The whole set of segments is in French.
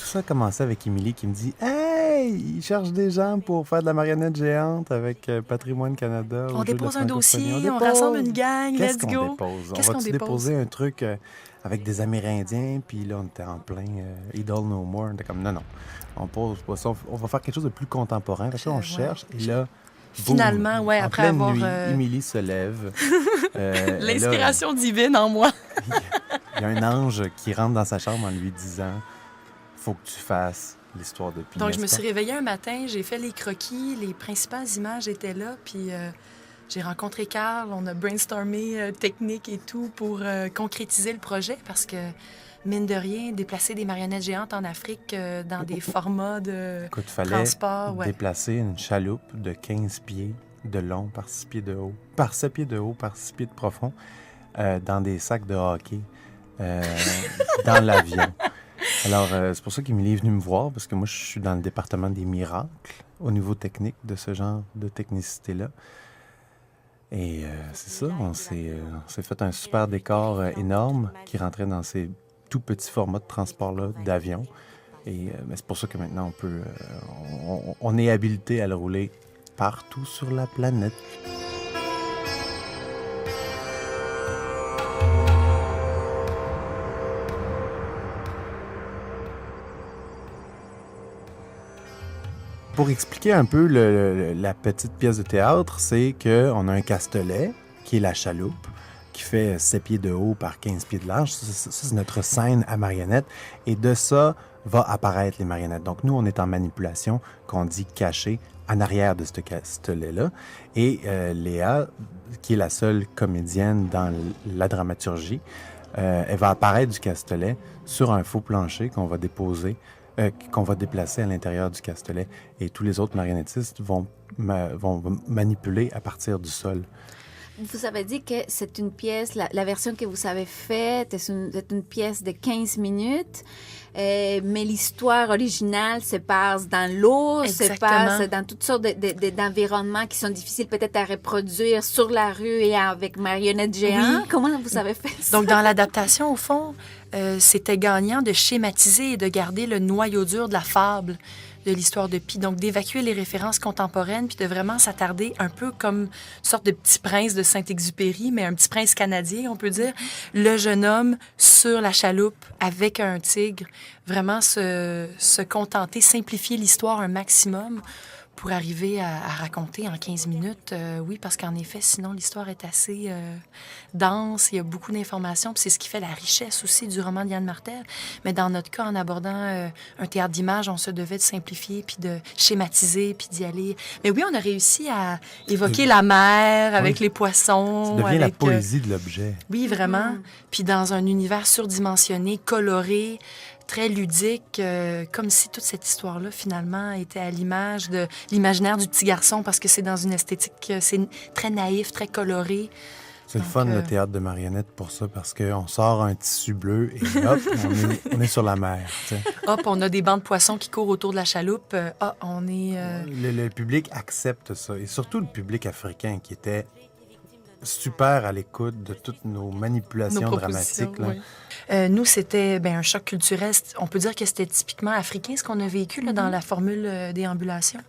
ça a commencé avec Émilie qui me dit « Hey, ils cherchent des gens pour faire de la marionnette géante avec Patrimoine Canada On au Jeu de la dépose un francophonie. dossier, on rassemble une gang, Qu'est-ce let's qu'on go. dépose? Qu'est-ce On qu'on va-tu dépose? déposer un truc avec des Amérindiens? » Puis là, on était en plein Idle No More. On était comme « Non, non, on pose pas ça. On va faire quelque chose de plus contemporain. » Fait que là, on cherche et là... Finalement, boum, ouais, en après pleine avoir nuit, Émilie se lève. l'inspiration divine en moi. Il y a un ange qui rentre dans sa chambre en lui disant « Faut que tu fasses l'histoire de Pi. » Donc, je me suis réveillée un matin, j'ai fait les croquis, les principales images étaient là, puis j'ai rencontré Carl, on a brainstormé technique et tout pour concrétiser le projet, parce que, mine de rien, déplacer des marionnettes géantes en Afrique dans des formats de Écoute, il fallait transport, déplacer une chaloupe de 15 pieds de long par 6 pieds de haut, par 7 pieds de haut, par 6 pieds de profond, dans des sacs de hockey, dans l'avion. Alors, c'est pour ça qu'Émilie est venue me voir, parce que moi, je suis dans le département des miracles au niveau technique de ce genre de technicité-là. Et c'est ça, on s'est fait un super décor énorme qui rentrait dans ces tout petits formats de transport-là d'avion. Et c'est pour ça que maintenant, on est habilité à le rouler partout sur la planète. Pour expliquer un peu la petite pièce de théâtre, c'est qu'on a un castelet, qui est la chaloupe, qui fait 7 pieds de haut par 15 pieds de large. Ça, c'est notre scène à marionnettes. Et de ça va apparaître les marionnettes. Donc, nous, on est en manipulation, qu'on dit cachée, en arrière de ce castelet-là. Et Léa, qui est la seule comédienne dans la dramaturgie, elle va apparaître du castelet sur un faux plancher qu'on va déposer, qu'on va déplacer à l'intérieur du castelet. Et tous les autres marionnettistes vont manipuler à partir du sol. Vous avez dit que c'est une pièce, la version que vous avez faite, c'est une pièce de 15 minutes, mais l'histoire originale se passe dans l'eau, se passe dans toutes sortes d'environnements qui sont difficiles peut-être à reproduire sur la rue et avec marionnettes géantes. Oui. Comment vous avez fait ça? Donc, dans l'adaptation, au fond, c'était gagnant de schématiser et de garder le noyau dur de la fable de l'histoire de Pi. Donc, d'évacuer les références contemporaines puis de vraiment s'attarder un peu comme une sorte de petit prince de Saint-Exupéry, mais un petit prince canadien, on peut dire. Le jeune homme sur la chaloupe avec un tigre. Vraiment se contenter, simplifier l'histoire un maximum pour arriver à raconter en 15 minutes. Oui, parce qu'en effet, sinon, l'histoire est assez dense. Il y a beaucoup d'informations. Puis c'est ce qui fait la richesse aussi du roman d'Yann Martel. Mais dans notre cas, en abordant un théâtre d'image, on se devait de simplifier, puis de schématiser, puis d'y aller. Mais oui, on a réussi à évoquer la mer avec les poissons. Ça devient avec, la poésie de l'objet. Oui, vraiment. Puis dans un univers surdimensionné, coloré, très ludique, comme si toute cette histoire-là, finalement, était à l'image de l'imaginaire du petit garçon, parce que c'est dans une esthétique, c'est très naïf, très coloré. C'est le fun, le théâtre de marionnettes, pour ça, parce qu'on sort un tissu bleu et hop, on est sur la mer. T'sais. Hop, on a des bancs de poissons qui courent autour de la chaloupe. On est... Le public accepte ça, et surtout le public africain qui était super à l'écoute de toutes nos manipulations dramatiques. Là. Oui. Nous, c'était un choc culturel. On peut dire que c'était typiquement africain, ce qu'on a vécu là, dans la formule déambulation.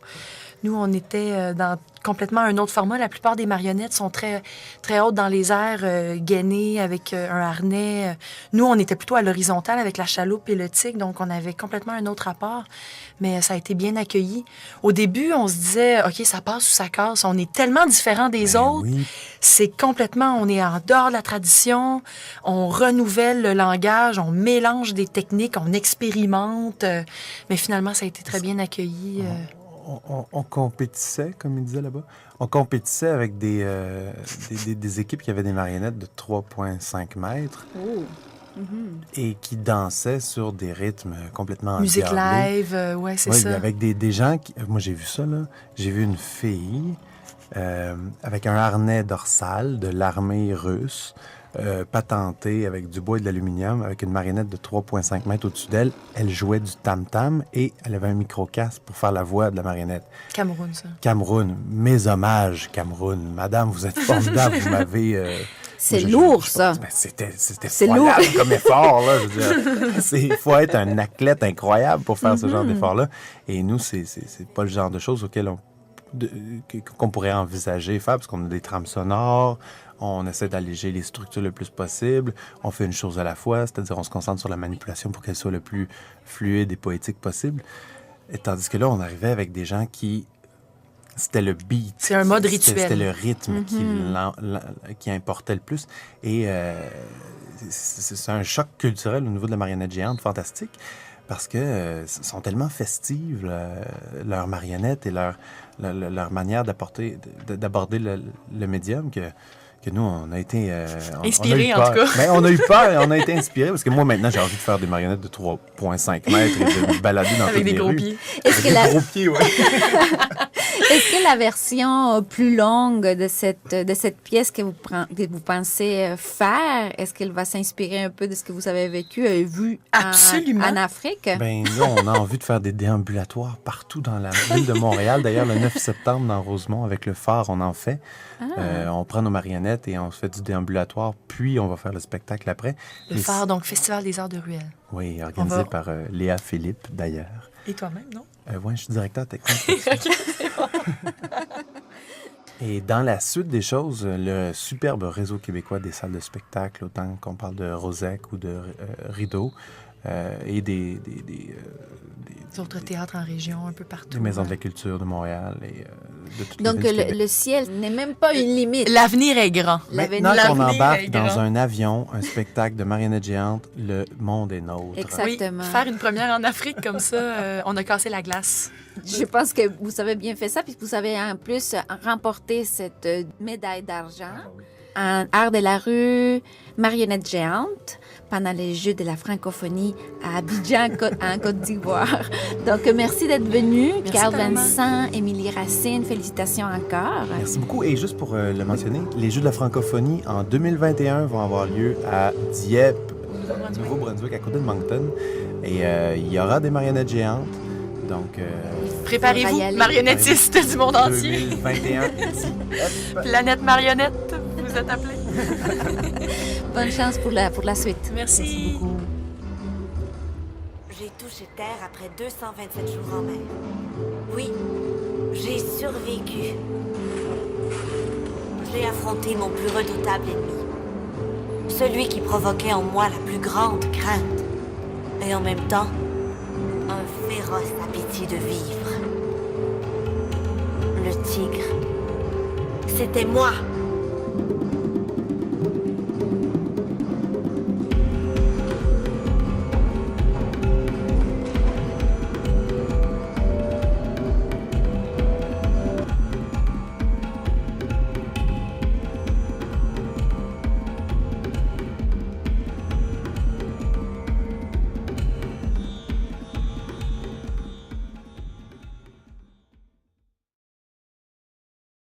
Nous, on était dans complètement un autre format. La plupart des marionnettes sont très, très hautes dans les airs, gainées avec un harnais. Nous, on était plutôt à l'horizontale avec la chaloupe et le tigre, donc on avait complètement un autre rapport. Mais ça a été bien accueilli. Au début, on se disait, OK, ça passe ou ça casse. On est tellement différents des autres. Oui. C'est complètement, on est en dehors de la tradition. On renouvelle le langage, on mélange des techniques, on expérimente. Mais finalement, ça a été très bien accueilli. On compétissait, comme il disait là-bas. On compétissait avec des équipes qui avaient des marionnettes de 3,5 mètres. Oh. Et qui dansaient sur des rythmes complètement musique endiablés. Live, ouais, c'est ça. Avec des gens qui... Moi, j'ai vu ça, là. J'ai vu une fille avec un harnais dorsal de l'armée russe, patentée avec du bois et de l'aluminium, avec une marionnette de 3,5 mètres au-dessus d'elle. Elle jouait du tam-tam et elle avait un micro-casque pour faire la voix de la marionnette. Cameroun, ça. Cameroun, mes hommages, Cameroun. Madame, vous êtes formidable, vous m'avez... C'est lourd, ça. C'était lourd comme effort, là. Je veux dire, il faut être un athlète incroyable pour faire ce genre d'effort-là. Et nous, c'est pas le genre de choses auxquelles qu'on pourrait envisager faire, parce qu'on a des trames sonores, on essaie d'alléger les structures le plus possible, on fait une chose à la fois, c'est-à-dire on se concentre sur la manipulation pour qu'elle soit le plus fluide et poétique possible. Et tandis que là, on arrivait avec des gens qui... C'était le beat. C'est un mode rituel. C'était le rythme qui importait le plus. Et c'est un choc culturel au niveau de la marionnette géante fantastique, parce que sont tellement festives, leurs marionnettes et leur manière d'aborder le médium que nous, on a été... inspirés, en tout cas. Ben, on a eu peur, on a été inspirés, parce que moi, maintenant, j'ai envie de faire des marionnettes de 3,5 mètres et de me balader dans avec toutes des les gros rues. pieds. Est-ce que Gros pieds, ouais. Est-ce que la version plus longue de cette pièce que vous pensez faire, est-ce qu'elle va s'inspirer un peu de ce que vous avez vécu et vu Absolument. en Afrique? Ben là, on a envie de faire des déambulatoires partout dans la ville de Montréal. D'ailleurs, le 9 septembre, dans Rosemont, avec le phare, on en fait. On prend nos marionnettes et on fait du déambulatoire, puis on va faire le spectacle après. Le phare, donc Festival des arts de ruelle. Oui, organisé par Léa Philippe, d'ailleurs. Et toi-même, non? Oui, je suis directeur technique. Et dans la suite des choses, le superbe réseau québécois des salles de spectacle, autant qu'on parle de Rosec ou de Rideau, et des autres théâtres en région, un peu partout. Des maisons de la culture de Montréal et de toutes Donc, les villes du Québec. le ciel n'est même pas une limite. L'avenir est grand. Maintenant qu'on L'avenir embarque est dans grand. un avion, un spectacle de marionnettes géantes, le monde est nôtre. Exactement. Oui, faire une première en Afrique comme ça, on a cassé la glace. Je pense que vous avez bien fait ça, puisque vous avez en plus remporté cette médaille d'argent en art de la rue, marionnette géante, pendant les Jeux de la francophonie à Abidjan, en Côte d'Ivoire. Donc, merci d'être venu. Carl Vincent, Émilie Racine, félicitations encore. Merci beaucoup. Et juste pour le mentionner, les Jeux de la francophonie en 2021 vont avoir lieu à Dieppe, Nouveau-Brunswick, à côté de Moncton. Et il y aura des marionnettes géantes. Donc, préparez-vous, marionnettistes du monde entier. 2021. Planète marionnette, vous êtes appelés. Bonne chance pour la suite. Merci beaucoup. J'ai touché terre après 227 jours en mer. Oui, j'ai survécu. J'ai affronté mon plus redoutable ennemi. Celui qui provoquait en moi la plus grande crainte. Et en même temps, un féroce appétit de vivre. Le tigre, c'était moi.